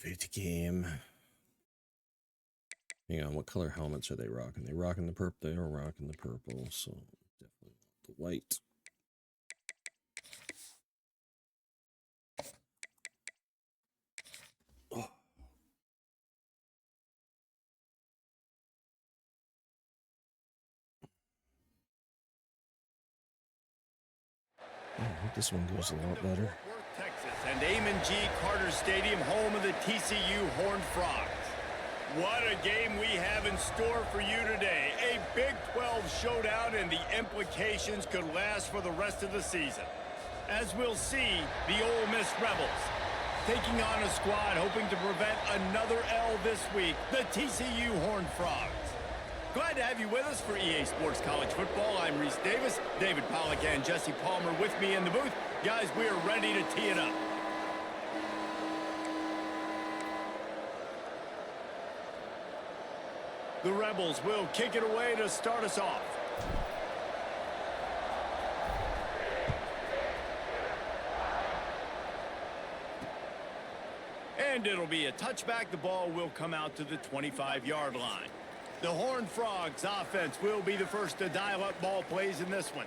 50 game. Hang on, what color helmets are they rocking? They rocking the purple. They are rocking the purple, so definitely the white. Oh. I hope this one goes a lot better. Texas and Amon G. Carter Stadium, home of the TCU Horned Frogs. What a game we have in store for you today. A Big 12 showdown, and the implications could last for the rest of the season. As we'll see, the Ole Miss Rebels taking on a squad hoping to prevent another L this week, the TCU Horned Frogs. Glad to have you with us for EA Sports College Football. I'm Reese Davis, David Pollack and Jesse Palmer with me in the booth. Guys, we are ready to tee it up. The Rebels will kick it away to start us off. And it'll be a touchback. The ball will come out to the 25-yard line. The Horned Frogs offense will be the first to dial up ball plays in this one.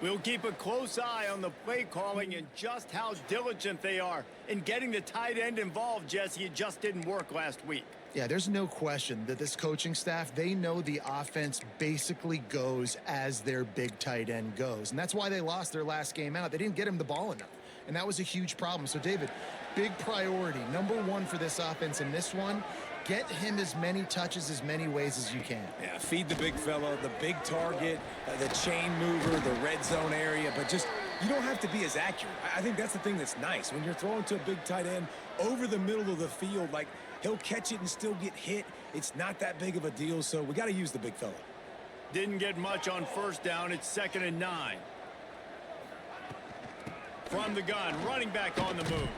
We'll keep a close eye on the play calling and just how diligent they are in getting the tight end involved, Jesse. It just didn't work last week. Yeah, there's no question that this coaching staff, they know the offense basically goes as their big tight end goes. And that's why they lost their last game out. They didn't get him the ball enough. And that was a huge problem. So, David, big priority, number one for this offense in this one, get him as many touches, as many ways as you can. Yeah, feed the big fella, the big target, the chain mover, the red zone area, but just you don't have to be as accurate. I think that's the thing that's nice. When you're throwing to a big tight end over the middle of the field, like he'll catch it and still get hit. It's not that big of a deal, so we got to use the big fella. Didn't get much on first down. It's 2nd and 9. From the gun, running back on the move.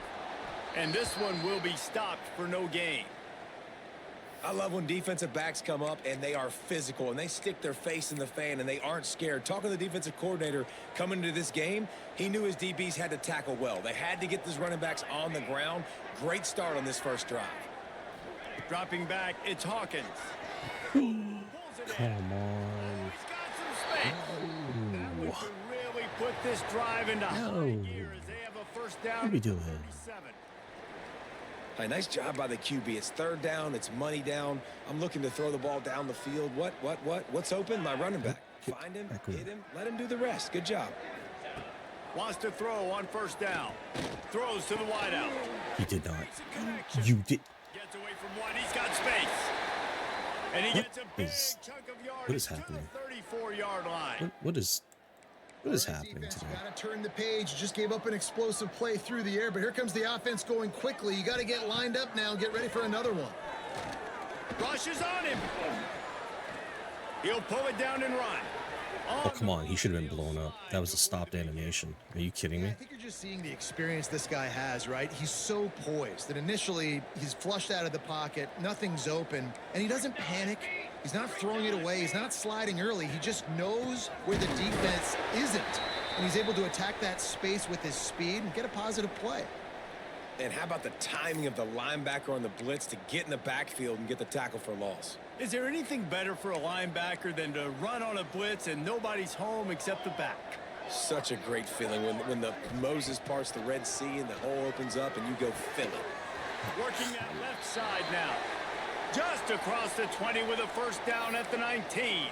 And this one will be stopped for no gain. I love when defensive backs come up and they are physical and they stick their face in the fan and they aren't scared. Talking to the defensive coordinator coming into this game, he knew his DBs had to tackle well. They had to get these running backs on the ground. Great start on this first drive. Dropping back, it's Hawkins. Come on. He's got some space. That one could really put this drive into high gear as they have a first down. What are we doing? 37. Hey, nice job by the QB. It's 3rd down. It's money down. I'm looking to throw the ball down the field. What's open? My running back. Find him, hit him, let him do the rest. Good job. Wants to throw on first down. Throws to the wideout. He did not. You did. Gets away from one. He's got space. And he gets a big chunk of what yardage is to happening? the 34-yard line. What is happening today? Got to turn the page. Just gave up an explosive play through the air, but here comes the offense going quickly. You got to get lined up now. Get ready for another one. Rushes on him. He'll pull it down and run. Oh, come on. He should have been blown up. That was a stopped animation. Are you kidding me? I think you're just seeing the experience this guy has, right? He's so poised that initially he's flushed out of the pocket, nothing's open, and he doesn't panic. He's not throwing it away. He's not sliding early. He just knows where the defense isn't, and he's able to attack that space with his speed and get a positive play. And how about the timing of the linebacker on the blitz to get in the backfield and get the tackle for loss? Is there anything better for a linebacker than to run on a blitz and nobody's home except the back? Such a great feeling when the Moses parts the Red Sea and the hole opens up and you go fill it. Working that left side now. Just across the 20 with a first down at the 19.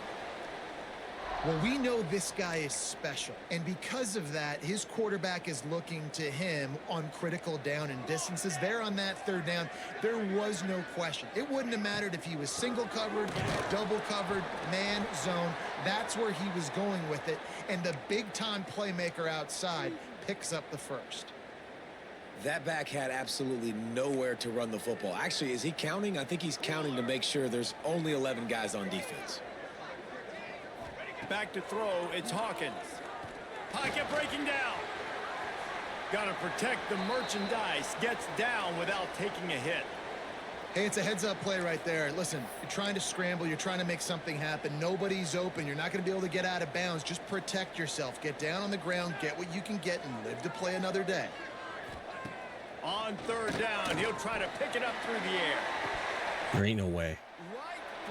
Well, we know this guy is special, and because of that, his quarterback is looking to him on critical down and distances. There on that 3rd down, there was no question. It wouldn't have mattered if he was single covered, double covered, man, zone. That's where he was going with it, and the big-time playmaker outside picks up the first. That back had absolutely nowhere to run the football. Actually, is he counting? I think he's counting to make sure there's only 11 guys on defense. Back to throw, it's Hawkins. Pocket breaking down. Got to protect the merchandise. Gets down without taking a hit. Hey, it's a heads-up play right there. Listen, you're trying to scramble. You're trying to make something happen. Nobody's open. You're not going to be able to get out of bounds. Just protect yourself. Get down on the ground, get what you can get, and live to play another day. On third down, he'll try to pick it up through the air. There ain't no way.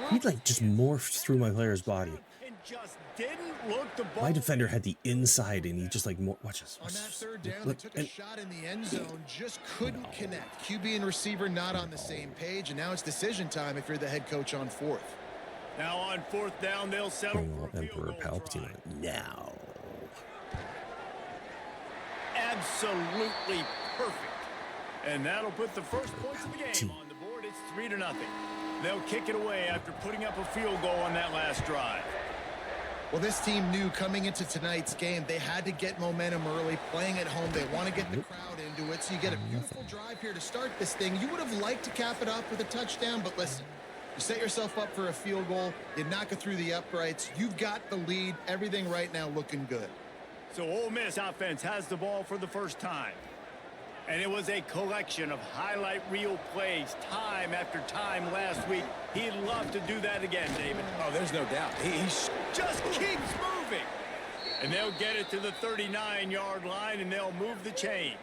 Right He like just morphed through my player's body. and just didn't look the ball. My defender had the inside, and he just like watch this. On Watch that this. third down, they Look, took a and shot in the end zone, just couldn't connect. QB and receiver not on the same page, and now it's decision time if you're the head coach on fourth. Now on fourth down, they'll settle bring for up a field Emperor goal Palpatine try. now. Absolutely perfect. And that'll put the first points of the game on the board. It's 3-0. They'll kick it away after putting up a field goal on that last drive. Well, this team knew coming into tonight's game they had to get momentum early, playing at home. They want to get the crowd into it, so you get a beautiful drive here to start this thing. You would have liked to cap it up with a touchdown, but listen, you set yourself up for a field goal, you knock it through the uprights, you've got the lead, everything right now looking good. So Ole Miss offense has the ball for the first time. And it was a collection of highlight reel plays time after time last week. He'd love to do that again, David. Oh, there's no doubt. He Just keeps moving. And they'll get it to the 39-yard line, and they'll move the chains.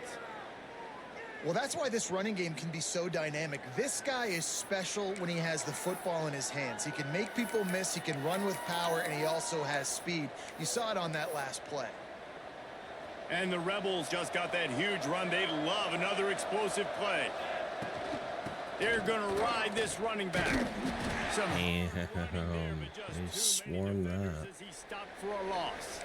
Well, that's why this running game can be so dynamic. This guy is special when he has the football in his hands. He can make people miss, he can run with power, and he also has speed. You saw it on that last play. And the Rebels just got that huge run. They love another explosive play. They're going to ride this running back. Damn, they swarmed that. He stopped for a loss.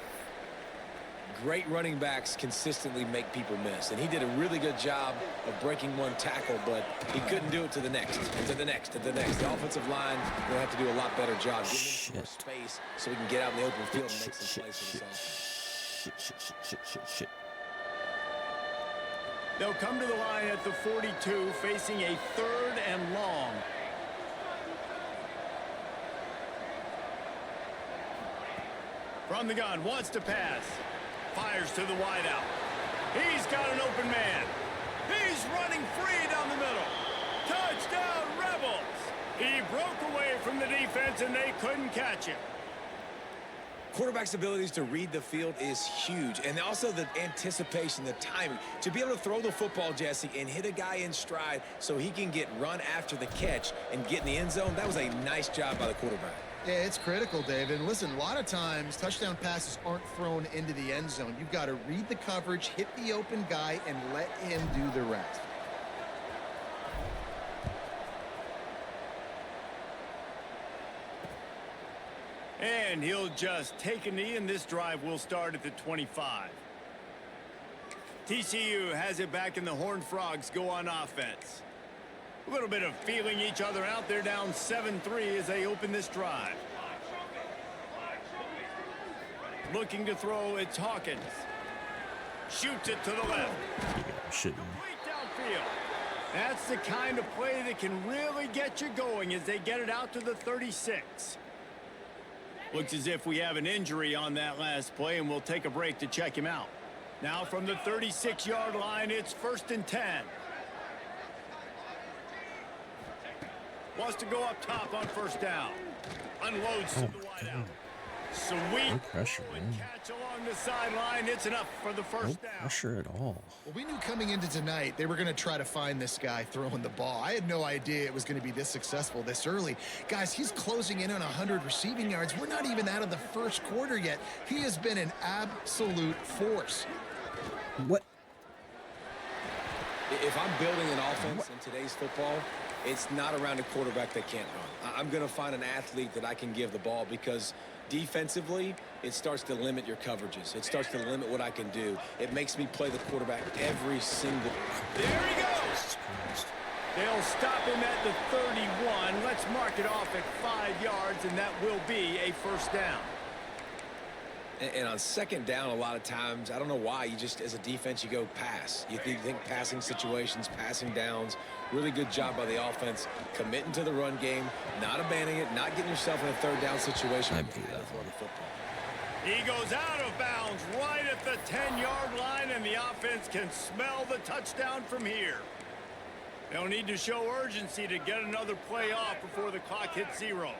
Great running backs consistently make people miss, and he did a really good job of breaking one tackle, but he couldn't do it to the next, and to the next, and to the next. The offensive line will have to do a lot better job giving him some more space so he can get out in the open field and make some plays for his offense. Shit. They'll come to the line at the 42, facing a 3rd and long. From the gun, wants to pass. Fires to the wideout. He's got an open man. He's running free down the middle. Touchdown, Rebels! He broke away from the defense, and they couldn't catch him. Quarterback's abilities to read the field is huge, and also the anticipation, the timing. To be able to throw the football, Jesse, and hit a guy in stride so he can get run after the catch and get in the end zone, that was a nice job by the quarterback. Yeah, it's critical, David. And listen, a lot of times touchdown passes aren't thrown into the end zone. You've got to read the coverage, hit the open guy, and let him do the rest. And he'll just take a knee, and this drive will start at the 25. TCU has it back, and the Horned Frogs go on offense. A little bit of feeling each other out. They're down 7-3 as they open this drive. Looking to throw, it's Hawkins. Shoots it to the left. Shit. Complete downfield. That's the kind of play that can really get you going as they get it out to the 36. Looks as if we have an injury on that last play, and we'll take a break to check him out. Now from the 36-yard line, it's 1st and 10. Wants to go up top on 1st down. Unloads to the wideout. Sweet No pressure, man. catch along the sideline. It's enough for the No first down. pressure at all. Well, we knew coming into tonight they were going to try to find this guy throwing the ball. I had no idea it was going to be this successful this early. Guys, he's closing in on 100 receiving yards. We're not even out of the first quarter yet. He has been an absolute force. What? If I'm building an offense in today's football, it's not around a quarterback that can't run. I'm going to find an athlete that I can give the ball because defensively, it starts to limit your coverages. It starts to limit what I can do. It makes me play the quarterback every single. There he goes. They'll stop him at the 31. Let's mark it off at 5 yards, and that will be a first down. And on 2nd down, a lot of times, I don't know why, you just, as a defense, you go pass. You think passing situations, passing downs. Really good job by the offense, committing to the run game, not abandoning it, not getting yourself in a 3rd down situation. I'd do that. He goes out of bounds right at the 10-yard line, and the offense can smell the touchdown from here. They'll need to show urgency to get another play off before the clock hits 0.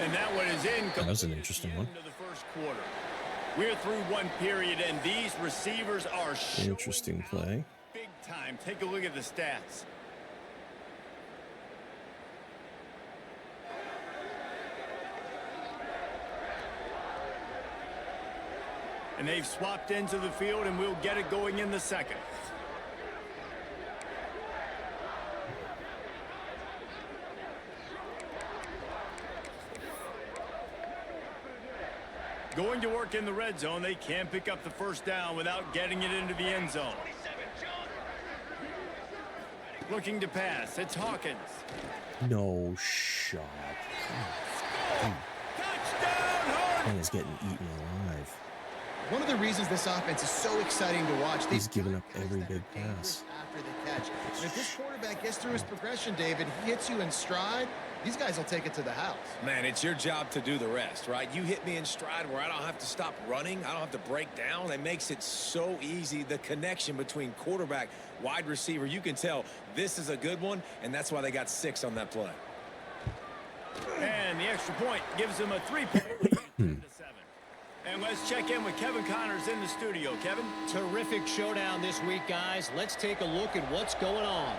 And that one is in. That was an interesting one. Into the first quarter. We're through one period, and these receivers are Interesting play. big time. Take a look at the stats. And they've swapped into the field, and we'll get it going in the second. Going to work in the red zone. They can't pick up the first down without getting it into the end zone. Looking to pass. It's Hawkins. No shot. Touchdown, Hawkins! Man is getting eaten alive. One of the reasons this offense is so exciting to watch, He's giving up every big pass. After the catch. And if this quarterback gets through his progression, David, he hits you in stride, these guys will take it to the house. Man, it's your job to do the rest, right? You hit me in stride where I don't have to stop running. I don't have to break down. It makes it so easy. The connection between quarterback, wide receiver, you can tell this is a good one, and that's why they got 6 on that play. And the extra point gives them a 3-point lead. 7. And let's check in with Kevin Connors in the studio. Kevin? Terrific showdown this week, guys. Let's take a look at what's going on.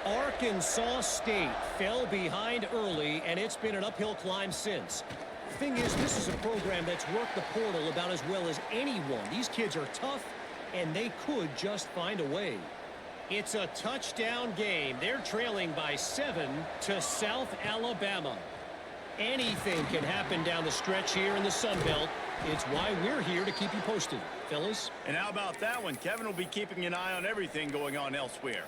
Arkansas State fell behind early, and it's been an uphill climb since. The thing is, this is a program that's worked the portal about as well as anyone. These kids are tough, and they could just find a way. It's a touchdown game. They're trailing by 7 to South Alabama. Anything can happen down the stretch here in the Sun Belt. It's why we're here to keep you posted, fellas. And how about that one? Kevin will be keeping an eye on everything going on elsewhere.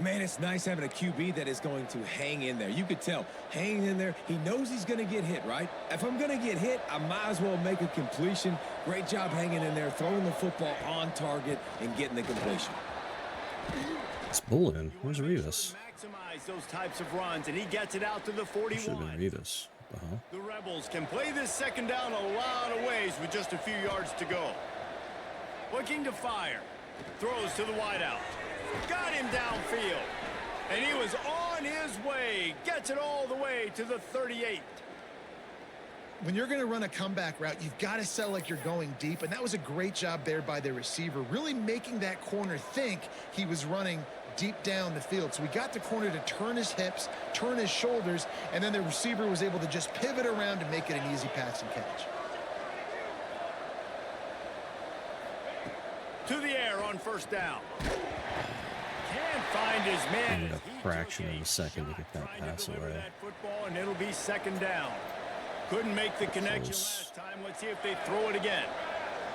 Man, it's nice having a QB that is going to hang in there. You could tell, hanging in there, he knows he's going to get hit, right? If I'm going to get hit, I might as well make a completion. Great job hanging in there, throwing the football on target, and getting the completion. It's bulletin. Where's Revis? Maximize those types of runs, and he gets it out to the 41. Should have been Revis. The Rebels can play this second down a lot of ways with just a few yards to go. Looking to fire. Throws to the wideout. Got him downfield. And he was on his way. Gets it all the way to the 38. When you're going to run a comeback route, you've got to sell like you're going deep, and that was a great job there by the receiver, really making that corner think he was running deep down the field. So we got the corner to turn his hips, turn his shoulders, and then the receiver was able to just pivot around and make it an easy pass and catch. To the air on first down. Can't find his man. Only a fraction of a second to get that pass away. That football, and it'll be second down. Couldn't make the connection last time. Let's see if they throw it again.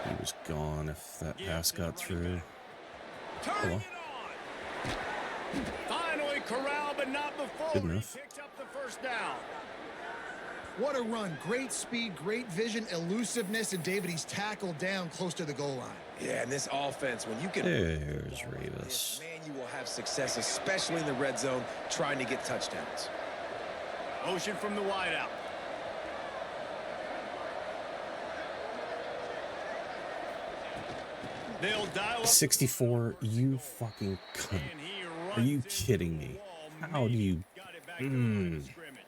He was gone if that pass got through. Turn it on. Finally corralled, but not before Good he enough. picks up the first down. What a run. Great speed, great vision, elusiveness, and David, he's tackled down close to the goal line. Yeah, and this offense, when you can... There's Revis. Man, you will have success, especially in the red zone, trying to get touchdowns. Motion from the wideout. They'll dial up 64, you fucking cunt. and he Are you runs into kidding the me? wall. How do you... Got it back to the line of scrimmage.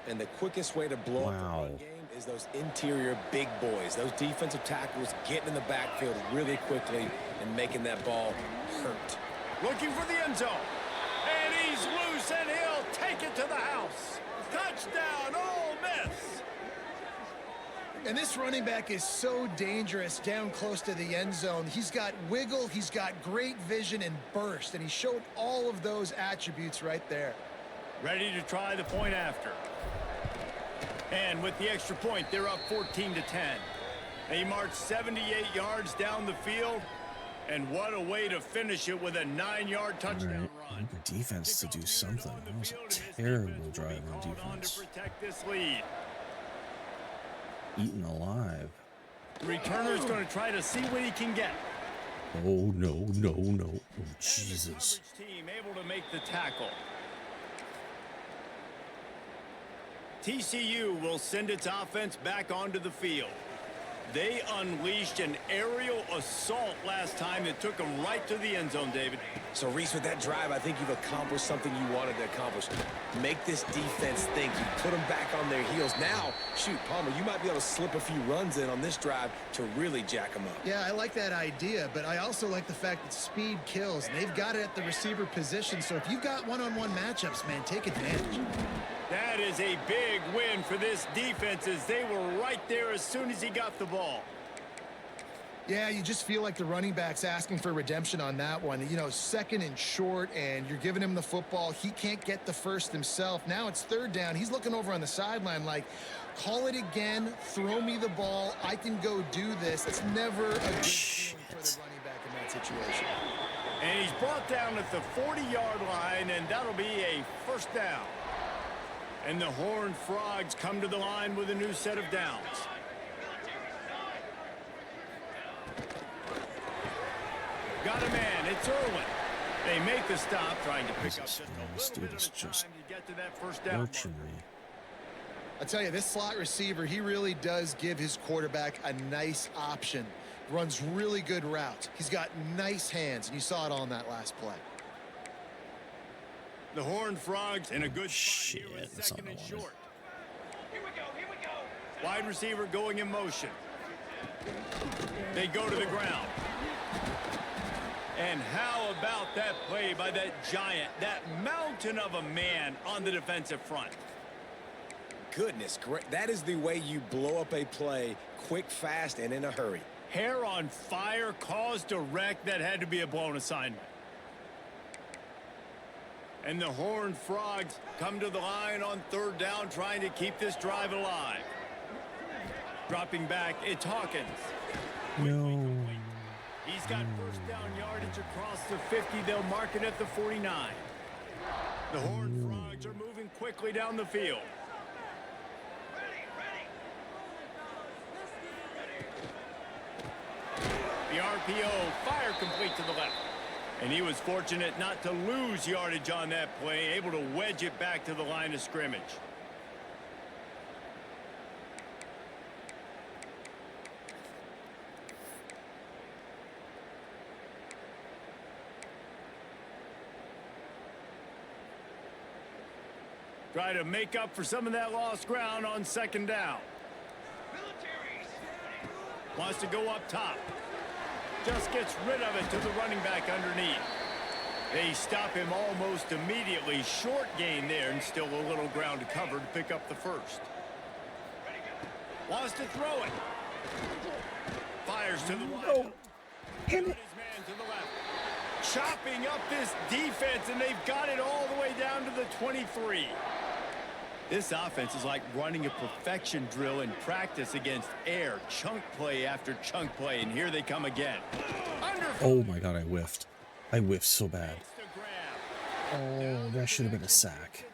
And the quickest way to blow up the Wow. run game is those interior big boys, those defensive tackles getting in the backfield really quickly and making that ball hurt. Looking for the end zone. And he's loose, and he'll take it to the house. Touchdown, Ole Miss. And this running back is so dangerous down close to the end zone. He's got wiggle, he's got great vision and burst, and he showed all of those attributes right there. Ready to try the point after. And with the extra point, they're up 14-10. They marched 78 yards down the field, and what a way to finish it with a 9-yard touchdown I run. need the defense to do something. That was a terrible drive on Called on to defense. protect this lead. Eaten alive. The returner's going to try to see what he can get. Oh, no, no, no. Oh, Jesus. Coverage team able to make the tackle. TCU will send its offense back onto the field. They unleashed an aerial assault last time that took them right to the end zone, David. So, Reese, with that drive, I think you've accomplished something you wanted to accomplish. Make this defense think. You put them back on their heels. Now, shoot, Palmer, you might be able to slip a few runs in on this drive to really jack them up. Yeah, I like that idea, but I also like the fact that speed kills, and they've got it at the receiver position. So if you've got one-on-one matchups, man, take advantage. That is a big win for this defense as they were right there as soon as he got the ball. Yeah, you just feel like the running back's asking for redemption on that one. You know, second and short, and you're giving him the football. He can't get the first himself. Now it's third down. He's looking over on the sideline like, call it again, throw me the ball. I can go do this. It's never a good feeling for the running back in that situation. And he's brought down at the 40-yard line, and that'll be a first down. And the Horned Frogs come to the line with a new set of downs. Got a man. It's Irwin. They make the stop, trying to pick up just a little bit of time to get to that first down. I tell you, this slot receiver, he really does give his quarterback a nice option. Runs really good routes. He's got nice hands, and you saw it all in that last play. The Horned Frogs in a good spot here with that's second not and what I wanted. short. Here we go. Wide receiver going in motion. They go to the ground. And how about that play by that giant, that mountain of a man on the defensive front? Goodness, great. That is the way you blow up a play quick, fast, and in a hurry. Hair on fire, caused a wreck. That had to be a blown assignment. And the Horned Frogs come to the line on third down, trying to keep this drive alive. Dropping back, it's Hawkins. No. He's got first down yardage across the 50. They'll mark it at the 49. The Horned Frogs are moving quickly down the field. The RPO, fire complete to the left. And he was fortunate not to lose yardage on that play, able to wedge it back to the line of scrimmage. Try to make up for some of that lost ground on second down. Wants to go up top. Just gets rid of it to the running back underneath. They stop him almost immediately. Short gain there, and still a little ground to cover to pick up the first. Wants to throw it. Fires to the wide. His man to the left. Chopping up this defense, and they've got it all the way down to the 23. This offense is like running a perfection drill in practice against air. Chunk play after chunk play, and here they come again. Oh my god, I whiffed. I whiffed so bad. Oh, that should have been a sack.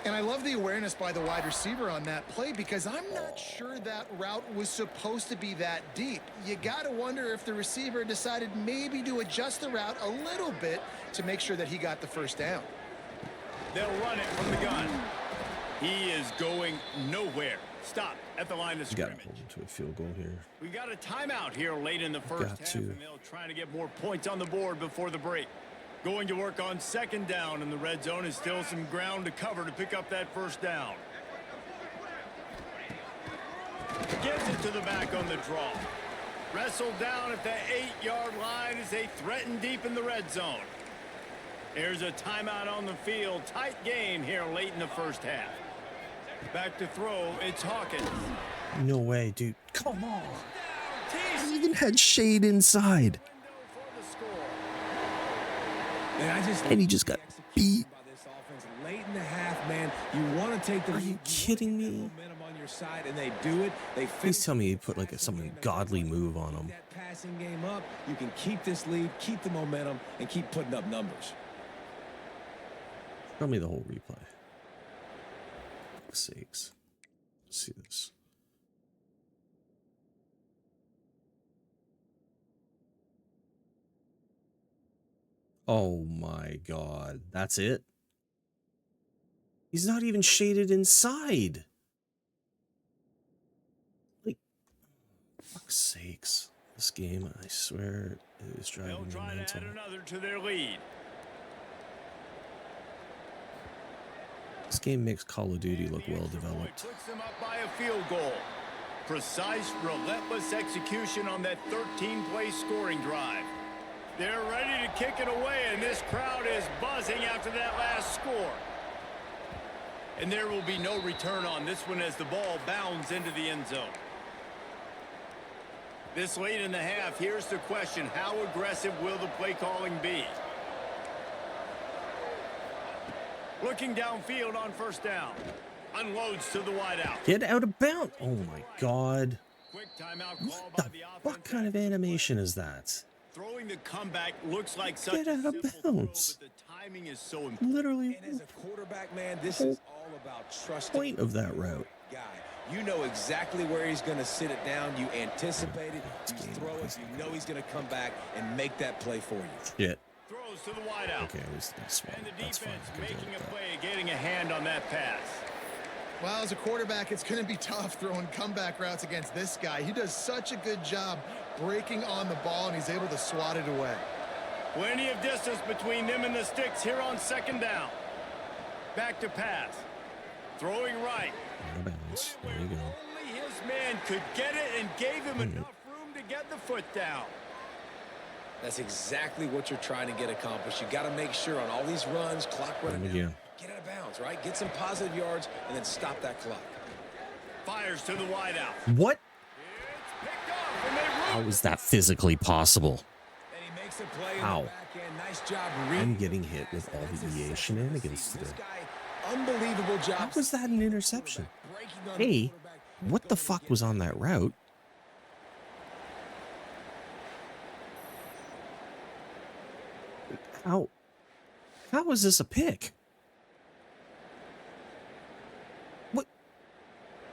And I love the awareness by the wide receiver on that play, because I'm not sure that route was supposed to be that deep. You got to wonder if the receiver decided maybe to adjust the route a little bit to make sure that he got the first down. They'll run it from the gun. He is going nowhere. Stop at the line of scrimmage. Got to hold him to a field goal here. We got a timeout here late in the first half, and they'll try to get more points on the board before the break. Going to work on second down in the red zone, is still some ground to cover to pick up that first down. Gives it to the back on the draw. Wrestled down at the 8-yard line as they threaten deep in the red zone. There's a timeout on the field. Tight game here late in the first half. Back to throw, it's Hawkins. No way, dude. Come on. I even had shade inside. And he just got beat. Late in the half, man. You want to take the Are you kidding me? momentum on your side, and they do it. They Please tell me he put like some godly move on him. that passing game up. You can keep this lead, keep the momentum, and keep putting up numbers. Show me the whole replay. For sakes. Let's see this. Oh my god. That's it? He's not even shaded inside. Fuck's sakes. This game, I swear, is driving They'll me try to mental. add another to their lead. This game makes Call of Duty look The well extra point developed. puts them up by a field goal. Precise, relentless execution on that 13-play scoring drive. They're ready to kick it away, and this crowd is buzzing after that last score. And there will be no return on this one as the ball bounds into the end zone. This late in the half, here's the question: how aggressive will the play calling be? Looking downfield on first down. Unloads to the wideout. Get out of bounds! Oh my god. Quick timeout call What by the the fuck offense. kind of animation is that? Throwing the comeback looks like such Get a out of simple throw, bounds. but the timing is so important. Literally, And as a quarterback, man, this is all about trusting point of that route. guy. You know exactly where he's going to sit it down. You anticipate it. You throw it. You know he's going to come back and make that play for you. Shit. Throws to the wideout. Okay, at least that's And the That's fine. defense I can deal making with a that. play, getting a hand on that pass. Well, as a quarterback, it's going to be tough throwing comeback routes against this guy. He does such a good job breaking on the ball, and he's able to swat it away. Plenty of distance between them and the sticks here on second down. Back to pass. Throwing right. Out of bounds. There you go. Only his man could get it and gave him enough room to get the foot down. That's exactly what you're trying to get accomplished. You got to make sure on all these runs, clock running There we down, go. get out of bounds, right? Get some positive yards and then stop that clock. Fires to the wideout. What? It's picked off, and they How run. is that physically possible? And he makes a play in Ow. the back end. Nice job I'm reading. getting hit with all That's the his EA second shenanigans interception. today. This guy, unbelievable job. How was that an interception? Breaking on the Hey, quarterback, what the going to fuck get was on that route? How was this a pick? What?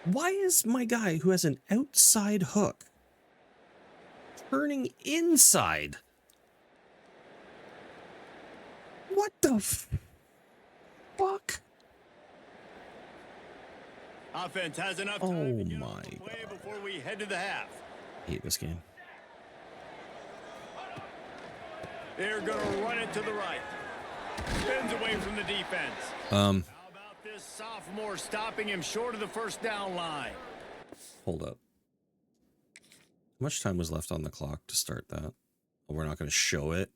Why is my guy who has an outside hook turning inside? What the fuck? Offense has enough Oh time to get my off the play God. before we head to the half. I hate this game. They're going to run it to the right. Spins away from the defense. How about this sophomore stopping him short of the first down line? Hold up. How much time was left on the clock to start that? Oh, we're not going to show it.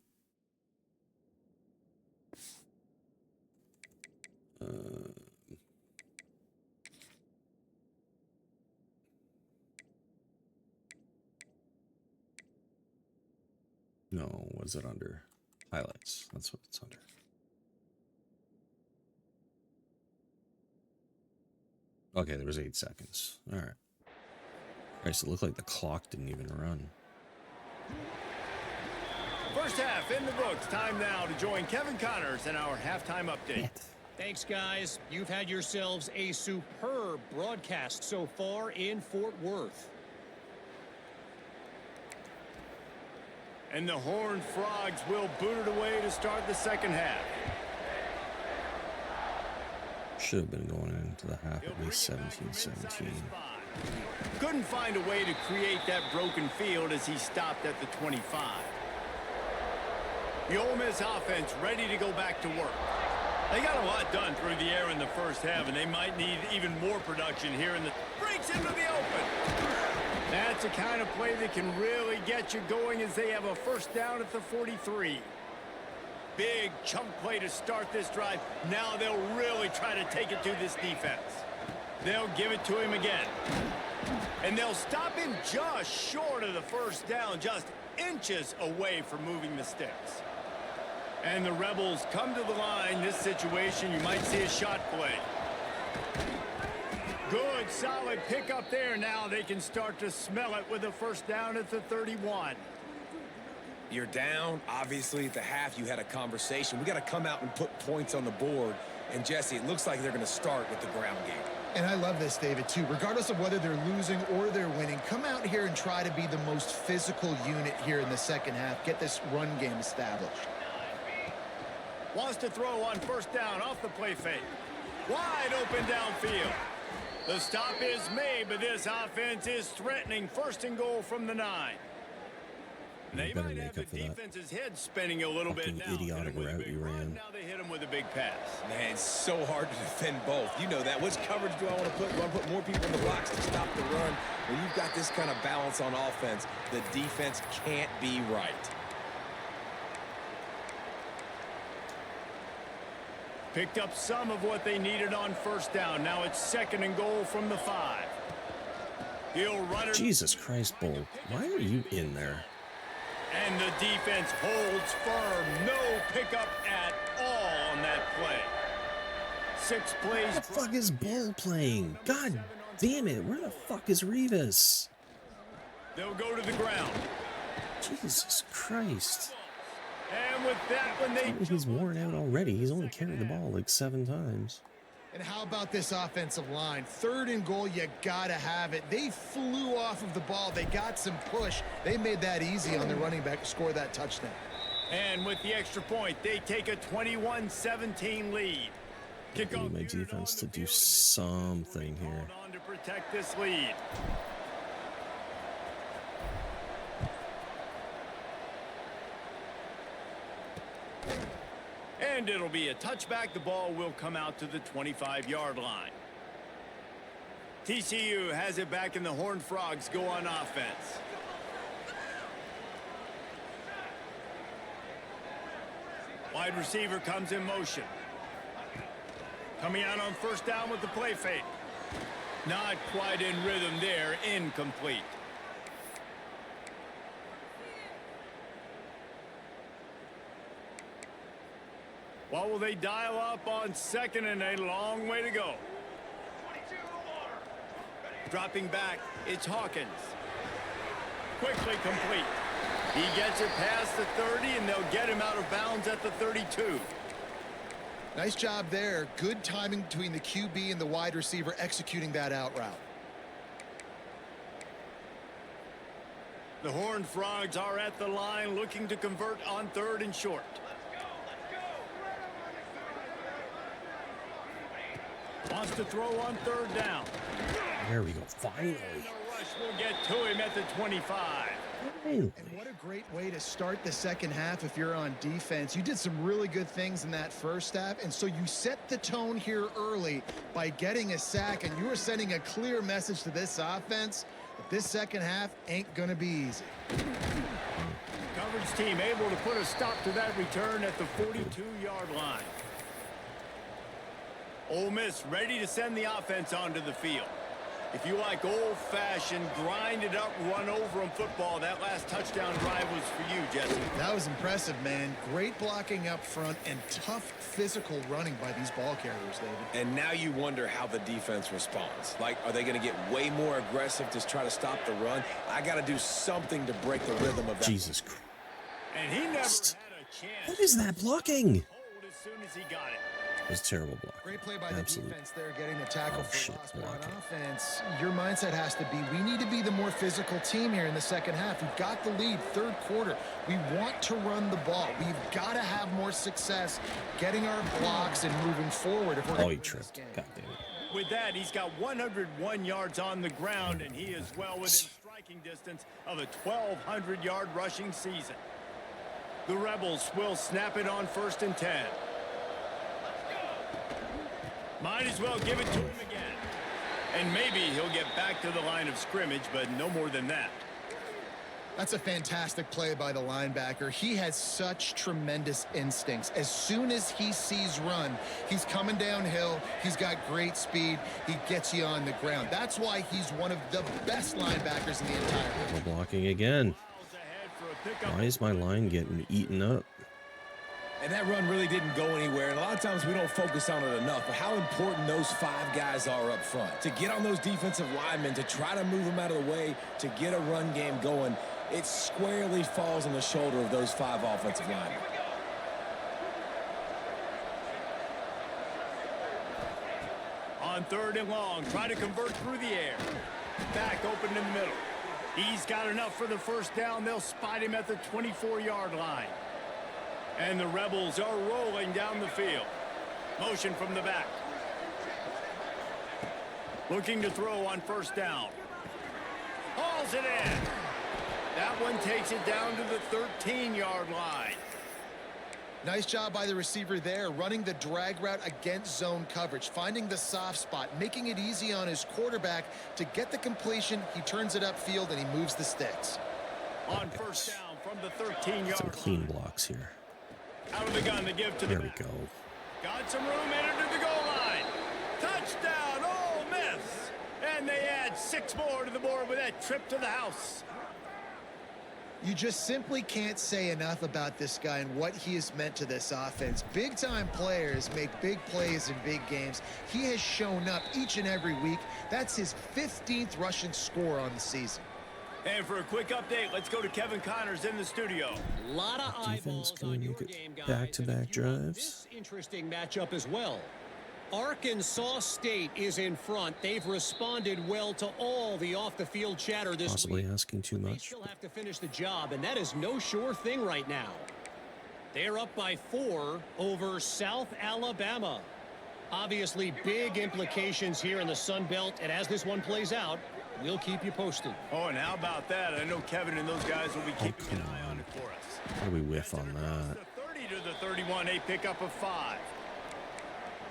No, what's it under? Highlights. That's what it's under. Okay, there was 8 seconds. All right. Alright, so it looked like the clock didn't even run. First half in the books. Time now to join Kevin Connors in our halftime update. Thanks, guys. You've had yourselves a superb broadcast so far in Fort Worth. And the Horned Frogs will boot it away to start the second half. Should have been going into the half He'll at bring least it back from inside 17-17. his 5. Couldn't find a way to create that broken field as he stopped at the 25. The Ole Miss offense ready to go back to work. They got a lot done through the air in the first half, and they might need even more production here in the... Breaks into the open. That's the kind of play that can really get you going as they have a first down at the 43. Big chunk play to start this drive. Now they'll really try to take it to this defense. They'll give it to him again. And they'll stop him just short of the first down, just inches away from moving the sticks. And the Rebels come to the line. This situation, you might see a shot play. Good, solid pickup there. Now they can start to smell it with a first down at the 31. You're down. Obviously, at the half, you had a conversation. We got to come out and put points on the board. And, Jesse, it looks like they're going to start with the ground game. And I love this, David, too. Regardless of whether they're losing or they're winning, come out here and try to be the most physical unit here in the second half. Get this run game established. Wants to throw on first down off the play fake. Wide open downfield. The stop is made, but this offense is threatening. First and goal from the 9. They better might make have the up for that defense's head spinning a little bit fucking now. idiotic route you ran. Now they hit him with a big pass. Man, it's so hard to defend both. You know that. Which coverage do I want to put? Do I want to put more people in the box to stop the run? When you've got this kind of balance on offense, the defense can't be right. Picked up some of what they needed on first down. Now it's second and goal from the 5. He'll run it. Jesus Christ, Bull. Why are you in there? And the defense holds firm. No pickup at all on that play. 6 plays. What the fuck is Bull playing? God damn it. Where the fuck is Revis? They'll go to the ground. Jesus Christ. And with that one, He's worn out already. He's only carried the ball like 7 times. And how about this offensive line? Third and goal, you gotta have it. They flew off of the ball. They got some push. They made that easy on the running back to score that touchdown. And with the extra point, they take a 21-17 lead. I need my defense to do something here. On to protect this lead. And it'll be a touchback. The ball will come out to the 25-yard line. TCU has it back, and the Horned Frogs go on offense. Wide receiver comes in motion. Coming out on first down with the play fake. Not quite in rhythm there. Incomplete. What will they dial up on second, and a long way to go? Dropping back, it's Hawkins. Quickly complete. He gets it past the 30, and they'll get him out of bounds at the 32. Nice job there. Good timing between the QB and the wide receiver executing that out route. The Horned Frogs are at the line looking to convert on third and short. Wants to throw on third down. There we go. Finally. The rush will get to him at the 25. And what a great way to start the second half if you're on defense. You did some really good things in that first half, and so you set the tone here early by getting a sack, and you are sending a clear message to this offense that this second half ain't going to be easy. Coverage team able to put a stop to that return at the 42-yard line. Ole Miss ready to send the offense onto the field. If you like old-fashioned, grind-it-up, run-over-'em football, that last touchdown drive was for you, Jesse. That was impressive, man. Great blocking up front and tough physical running by these ball carriers, David. And now you wonder how the defense responds. Like, are they going to get way more aggressive to try to stop the run? I got to do something to break the rhythm of that. Jesus Christ. And he never had a chance. What is that blocking? Hold as soon as he got it. It was terrible block. Great play by Absolute. the defense there, getting the tackle for shit, loss. But on blocking. offense, your mindset has to be, we need to be the more physical team here in the second half. We've got the lead, third quarter. We want to run the ball. We've got to have more success getting our blocks and moving forward if we're Oh, going he to win this tripped. game. God damn it. With that, he's got 101 yards on the ground, and he is well within striking distance of a 1,200-yard rushing season. The Rebels will snap it on first and 10. Might as well give it to him again. And maybe he'll get back to the line of scrimmage, but no more than that. That's a fantastic play by the linebacker. He has such tremendous instincts. As soon as he sees run, he's coming downhill. He's got great speed. He gets you on the ground. That's why he's one of the best linebackers in the entire league. We're blocking again. Why is my line getting eaten up? And that run really didn't go anywhere. And a lot of times we don't focus on it enough. But how important those 5 guys are up front. To get on those defensive linemen, to try to move them out of the way, to get a run game going, it squarely falls on the shoulder of those 5 offensive linemen. On third and long, try to convert through the air. Back open in the middle. He's got enough for the first down. They'll spot him at the 24-yard line. And the Rebels are rolling down the field. Motion from the back. Looking to throw on first down. Hauls it in. That one takes it down to the 13-yard line. Nice job by the receiver there, running the drag route against zone coverage, finding the soft spot, making it easy on his quarterback to get the completion. He turns it upfield, and he moves the sticks. On first down from the 13-yard line. Some clean blocks here. Out of the gun to give to the There we back. go. Got some room in it to the goal line. Touchdown, Ole Miss. And they add 6 more to the board with that trip to the house. You just simply can't say enough about this guy and what he has meant to this offense. Big-time players make big plays in big games. He has shown up each and every week. That's his 15th rushing score on the season. And for a quick update, let's go to Kevin Connors in the studio. A lot of eyeballs gonna on your make it game, guys. back-to-back And if you love drives. This interesting matchup as well. Arkansas State is in front. They've responded well to all the off-the-field chatter this Possibly week. asking too But they much. still have to finish the job, and that is no sure thing right now. They're up by 4 over South Alabama. Obviously, big implications here in the Sun Belt, and as this one plays out, we'll keep you posted. Oh, and how about that? I know Kevin and those guys will be keeping an come eye on on. it for us. How do we whiff on that? The 30 to the 31, a pickup of 5.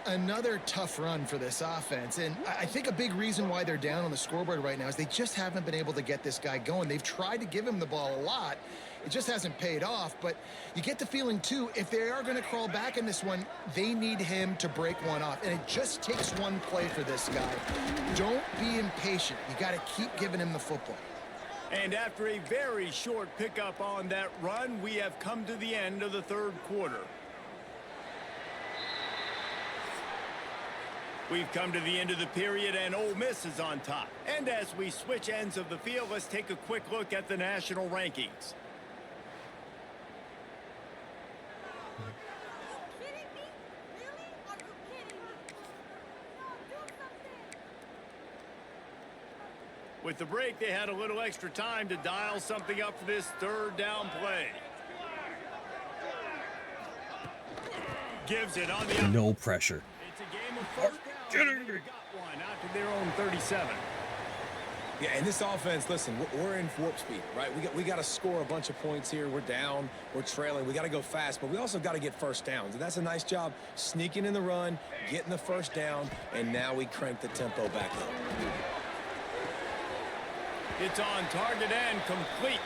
Another tough run for this offense, and I think a big reason why they're down on the scoreboard right now is they just haven't been able to get this guy going. They've tried to give him the ball a lot. It just hasn't paid off, but you get the feeling, too, if they are going to crawl back in this one, they need him to break one off, and it just takes one play for this guy. Don't be impatient. You got to keep giving him the football. And after a very short pickup on that run, we have come to the end of the third quarter. We've come to the end of the period, and Ole Miss is on top. And as we switch ends of the field, let's take a quick look at the national rankings. With the break, they had a little extra time to dial something up for this third down play. Gives it on the No pressure. It's a game of first down. They got one out to their own 37. Yeah, and this offense, listen, we're in warp speed, right? We got to score a bunch of points here. We're down, we're trailing. We got to go fast, but we also got to get first downs. And that's a nice job sneaking in the run, getting the first down, and now we crank the tempo back up. It's on target and complete.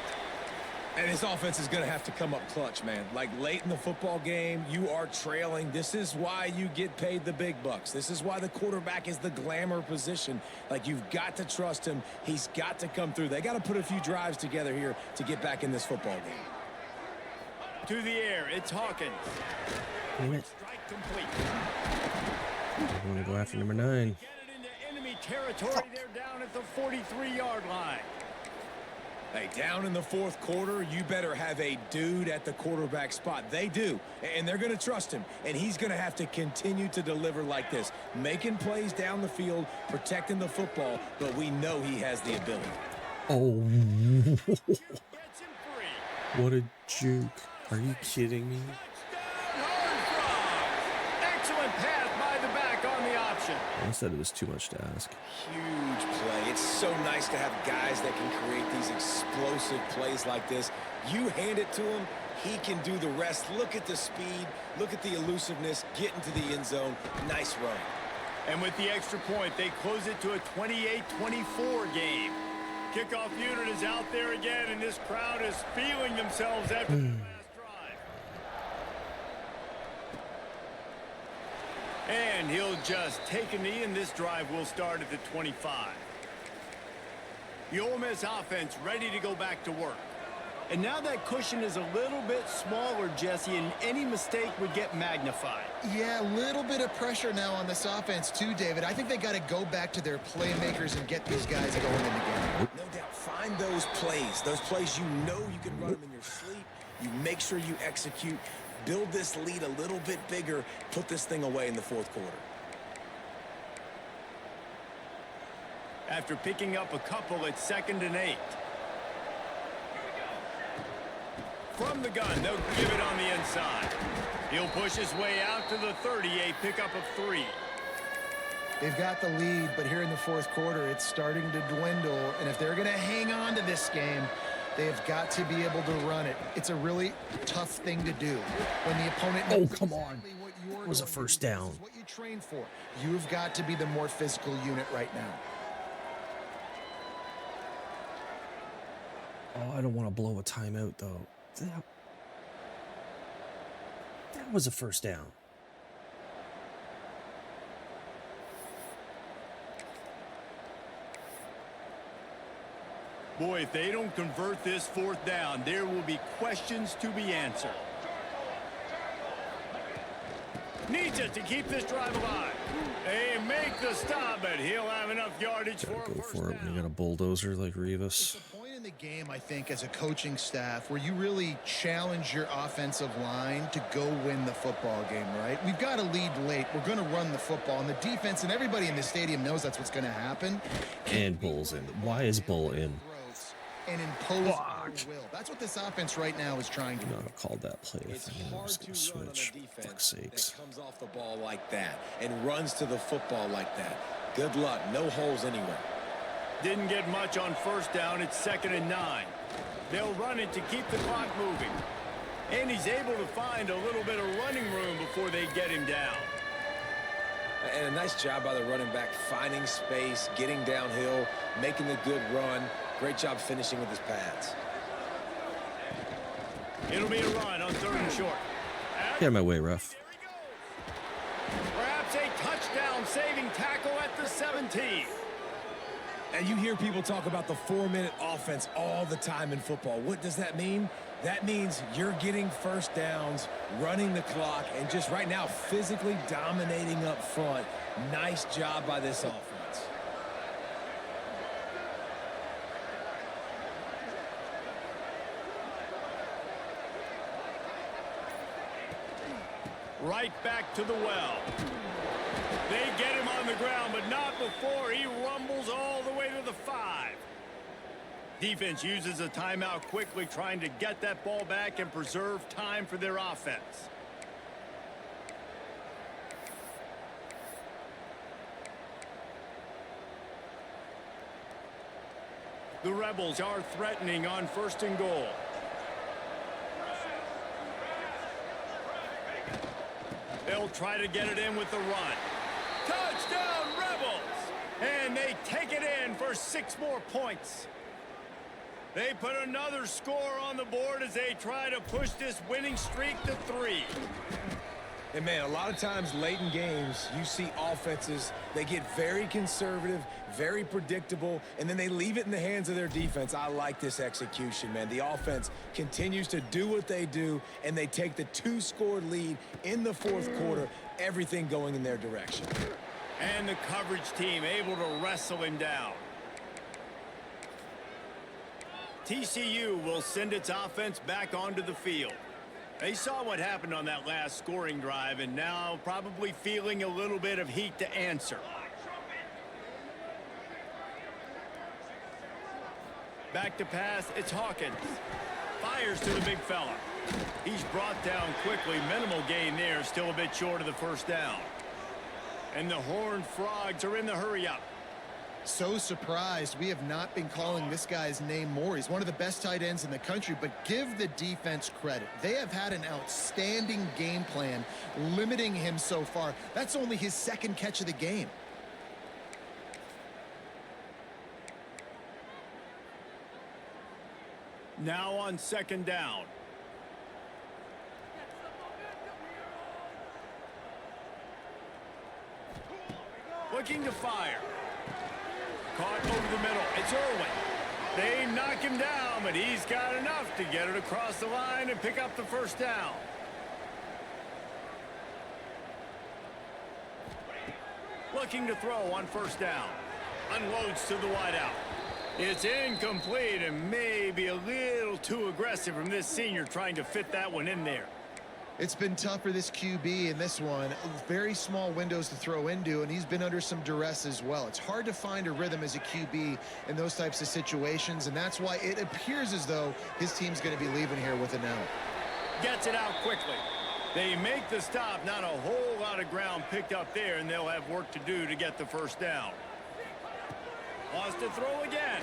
And this offense is going to have to come up clutch, man. Like late in the football game, you are trailing. This is why you get paid the big bucks. This is why the quarterback is the glamour position. Like, you've got to trust him. He's got to come through. They got to put a few drives together here to get back in this football game. To the air, it's Hawkins. Damn it. Strike complete. I want to go after number 9. Get it into enemy territory. They're down at the 43-yard line. Hey, down in the fourth quarter, you better have a dude at the quarterback spot. They do, and they're going to trust him, and he's going to have to continue to deliver like this, making plays down the field, protecting the football, but we know he has the ability. Oh, Gets him free. what a juke. Are you kidding me? Touchdown, Horned Frogs. Excellent pass by the back on the option. I said it was too much to ask. Huge play. It's so nice to have guys that can create these explosive plays like this. You hand it to him, he can do the rest. Look at the speed. Look at the elusiveness. Get into the end zone. Nice run. And with the extra point, they close it to a 28-24 game. Kickoff unit is out there again, and this crowd is feeling themselves after the last drive. And he'll just take a knee, and this drive will start at the 25. The Ole Miss offense ready to go back to work. And now that cushion is a little bit smaller, Jesse, and any mistake would get magnified. Yeah, a little bit of pressure now on this offense too, David. I think they got to go back to their playmakers and get these guys going in the game. No doubt. Find those plays you know you can run them in your sleep. You make sure you execute. Build this lead a little bit bigger. Put this thing away in the fourth quarter. After picking up a couple, it's 2nd and 8. From the gun, they'll give it on the inside. He'll push his way out to the 30, a pickup of 3. They've got the lead, but here in the fourth quarter, it's starting to dwindle. And if they're going to hang on to this game, they've got to be able to run it. It's a really tough thing to do when the opponent knows Oh, come on. exactly what you're It was a going to first do. This down. is what you train for. You've got to be the more physical unit right now. Oh, I don't want to blow a timeout, though. That was a first down. Boy, if they don't convert this fourth down, there will be questions to be answered. Needs it to keep this drive alive. They make the stop, but he'll have enough yardage for a Go first for it when down. you got a bulldozer like Revis. It's a point in the game, I think, as a coaching staff where you really challenge your offensive line to go win the football game, right? We've got to lead late. We're going to run the football, and the defense and everybody in the stadium knows that's what's going to happen. And Bull's in. Why is Bull in? And impose our will. That's what this offense right now is trying to do. No, I called that play. I It's think I hard was to going to run on a switch. defense Fuck's sakes. that comes off the ball like that and runs to the football like that. Good luck. No holes anywhere. Didn't get much on first down. It's 2nd and 9. They'll run it to keep the clock moving. And he's able to find a little bit of running room before they get him down. And a nice job by the running back, finding space, getting downhill, making the good run. Great job finishing with his pads. It'll be a run on 3rd and short. Get out of my way, ref. There he goes. Perhaps a touchdown-saving tackle at the 17. And you hear people talk about the 4-minute offense all the time in football. What does that mean? That means you're getting first downs, running the clock, and just right now physically dominating up front. Nice job by this offense. Right back to the well. They get him on the ground, but not before he rumbles all the way to the 5. Defense uses a timeout quickly, trying to get that ball back and preserve time for their offense. The Rebels are threatening on 1st and goal. They'll try to get it in with the run. Touchdown, Rebels! And they take it in for 6 more points. They put another score on the board as they try to push this winning streak to 3. And, man, a lot of times late in games, you see offenses, they get very conservative, very predictable, and then they leave it in the hands of their defense. I like this execution, man. The offense continues to do what they do, and they take the 2-score lead in the fourth quarter, everything going in their direction. And the coverage team able to wrestle him down. TCU will send its offense back onto the field. They saw what happened on that last scoring drive and now probably feeling a little bit of heat to answer. Back to pass, it's Hawkins. Fires to the big fella. He's brought down quickly. Minimal gain there, still a bit short of the first down. And the Horned Frogs are in the hurry-up. So surprised we have not been calling this guy's name more. He's one of the best tight ends in the country, but give the defense credit. They have had an outstanding game plan limiting him so far. That's only his 2nd catch of the game. Now on 2nd down. Looking to fire. Caught over the middle. It's Irwin. They knock him down, but he's got enough to get it across the line and pick up the first down. Looking to throw on 1st down. Unloads to the wideout. It's incomplete and maybe a little too aggressive from this senior trying to fit that one in there. It's been tough for this QB in this one. Very small windows to throw into, and he's been under some duress as well. It's hard to find a rhythm as a QB in those types of situations, and that's why it appears as though his team's going to be leaving here with an L. Gets it out quickly. They make the stop. Not a whole lot of ground picked up there, and they'll have work to do to get the first down. Wants to throw again.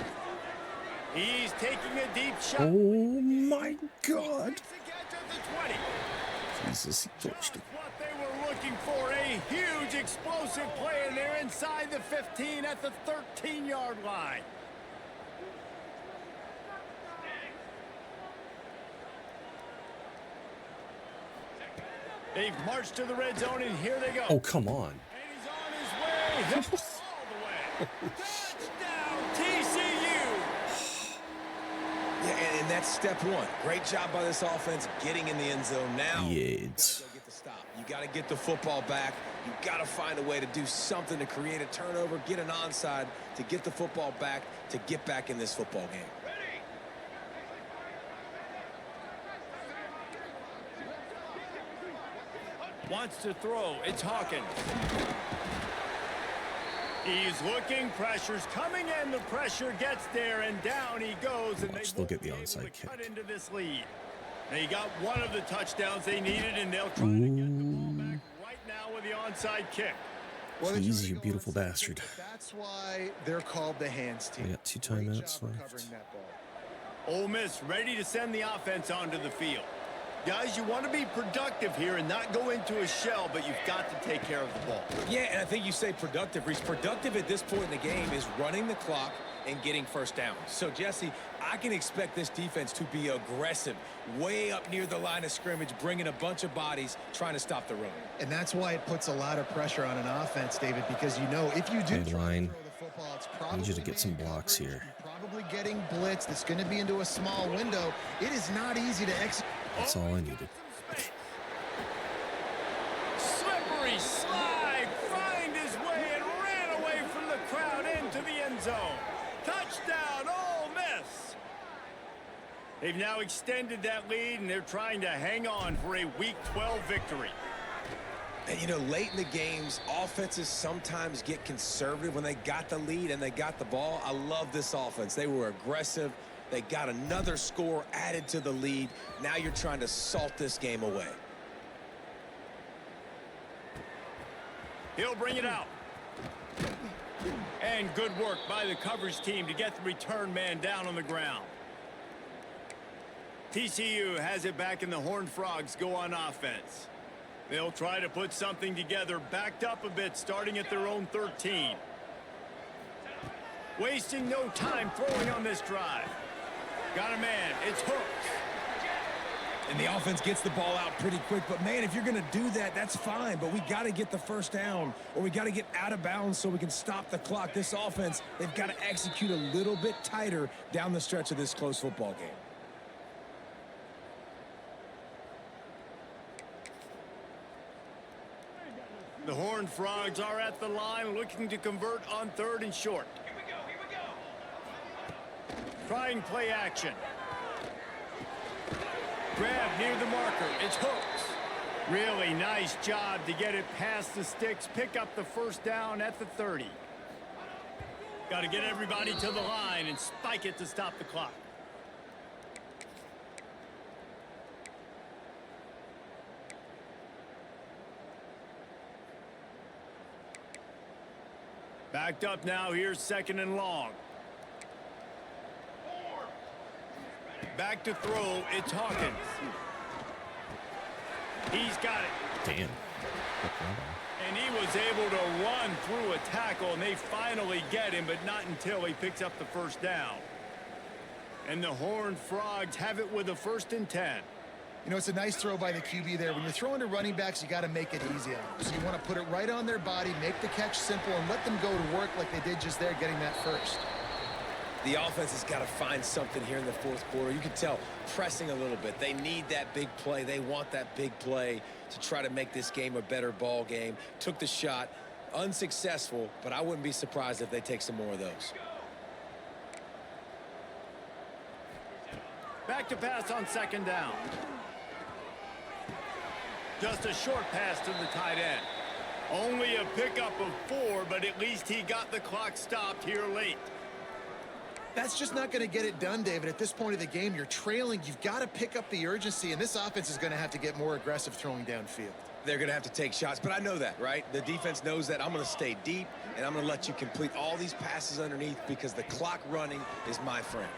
He's taking a deep shot. Oh my God. Jesus, he touched it. What they were looking for, a huge explosive play, and they're inside the 15 at the 13-yard line. They've marched to the red zone, and here they go. Oh, come on. And he's on his way. All the way. Touchdown, TCU. Yeah, and that's step one. Great job by this offense getting in the end zone. Now, Yeah, you gotta go get the stop. You got to get the football back. You got to find a way to do something to create a turnover, get an onside, to get the football back, to get back in this football game. Wants to throw. It's Hawkins. He's looking. Pressure's coming in. The pressure gets there, and down he goes. And Watch, they'll get the onside kick. Cut into this lead. They got one of the touchdowns they needed, and they'll try to get the ball back right now with the onside kick. Please, you beautiful bastard. That's why they're called the hands team. We got 2 Great timeouts job left. recovering that ball. Ole Miss ready to send the offense onto the field. Guys, you want to be productive here and not go into a shell, but you've got to take care of the ball. Yeah, and I think you say productive. Reese, productive at this point in the game is running the clock and getting first down. So, Jesse, I can expect this defense to be aggressive, way up near the line of scrimmage, bringing a bunch of bodies, trying to stop the run. And that's why it puts a lot of pressure on an offense, David, because you know if you do Hey, try line. to throw the football, it's I probably need you to get some man blocks coverage. here. You're probably getting blitzed. It's going to be into a small window. It is not easy to execute. That's all I needed. Slippery slide, find his way and ran away from the crowd into the end zone. Touchdown, Ole Miss. They've now extended that lead, and they're trying to hang on for a Week 12 victory. And, you know, late in the games, offenses sometimes get conservative when they got the lead and they got the ball. I love this offense. They were aggressive. They got another score added to the lead. Now you're trying to salt this game away. He'll bring it out. And good work by the coverage team to get the return man down on the ground. TCU has it back, and the Horned Frogs go on offense. They'll try to put something together, backed up a bit, starting at their own 13. Wasting no time throwing on this drive. Got a man. It's Hooks. And the offense gets the ball out pretty quick. But, man, if you're going to do that, that's fine. But we got to get the first down, or we got to get out of bounds so we can stop the clock. This offense, they've got to execute a little bit tighter down the stretch of this close football game. The Horned Frogs are at the line, looking to convert on 3rd and short. Trying play action. Grab near the marker. It's Hooks. Really nice job to get it past the sticks. Pick up the first down at the 30. Got to get everybody to the line and spike it to stop the clock. Backed up now. Here's 2nd and long. Back to throw. It's Hawkins. He's got it. Damn. And he was able to run through a tackle, and they finally get him, but not until he picks up the first down. And the Horned Frogs have it with a 1st and 10. You know, it's a nice throw by the QB there. When you're throwing to running backs, you got to make it easy on them. So you want to put it right on their body, make the catch simple, and let them go to work like they did just there, getting that first. The offense has got to find something here in the 4th quarter. You can tell pressing a little bit. They need that big play. They want that big play to try to make this game a better ball game. Took the shot, unsuccessful, but I wouldn't be surprised if they take some more of those. Back to pass on 2nd down. Just a short pass to the tight end. Only a pickup of 4, but at least he got the clock stopped here late. That's just not going to get it done, David. At this point of the game, you're trailing. You've got to pick up the urgency, and this offense is going to have to get more aggressive throwing downfield. They're going to have to take shots, but I know that, right? The defense knows that. I'm going to stay deep, and I'm going to let you complete all these passes underneath because the clock running is my friend.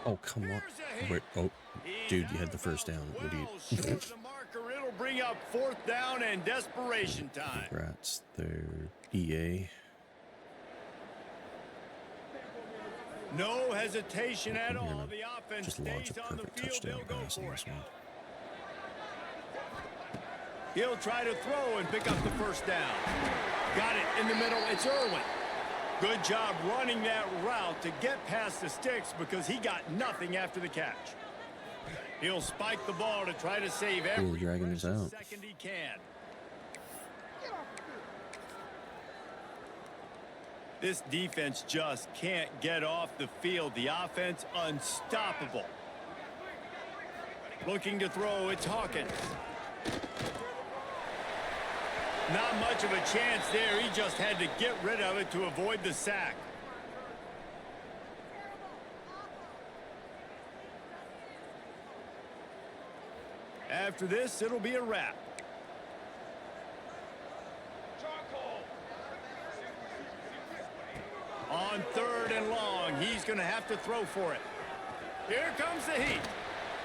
Oh, come on. Wait, oh, dude, you had the first down, idiot. The marker, it'll bring up 4th down and desperation time. Congrats there, EA. No hesitation at all. Gonna The offense just launch stays a on the perfect field. touchdown They'll go pass on for this it. one. He'll try to throw and pick up the first down. Got it in the middle. It's Irwin. Good job running that route to get past the sticks because he got nothing after the catch. He'll spike the ball to try to save every dragging us out. second he can. This defense just can't get off the field. The offense unstoppable. Looking to throw, it's Hawkins. Not much of a chance there. He just had to get rid of it to avoid the sack. After this, it'll be a wrap. On 3rd and long, he's going to have to throw for it. Here comes the heat.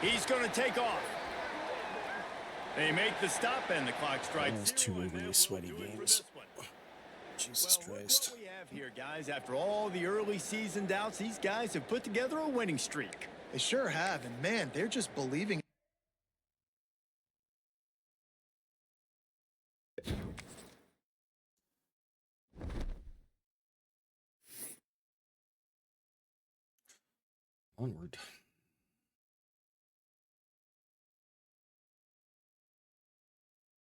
He's going to take off. They make the stop and the clock strikes. That's two really sweaty games. Jesus Christ. What do we have here, guys? After all the early season doubts, these guys have put together a winning streak. They sure have, and man, they're just believing. Onward.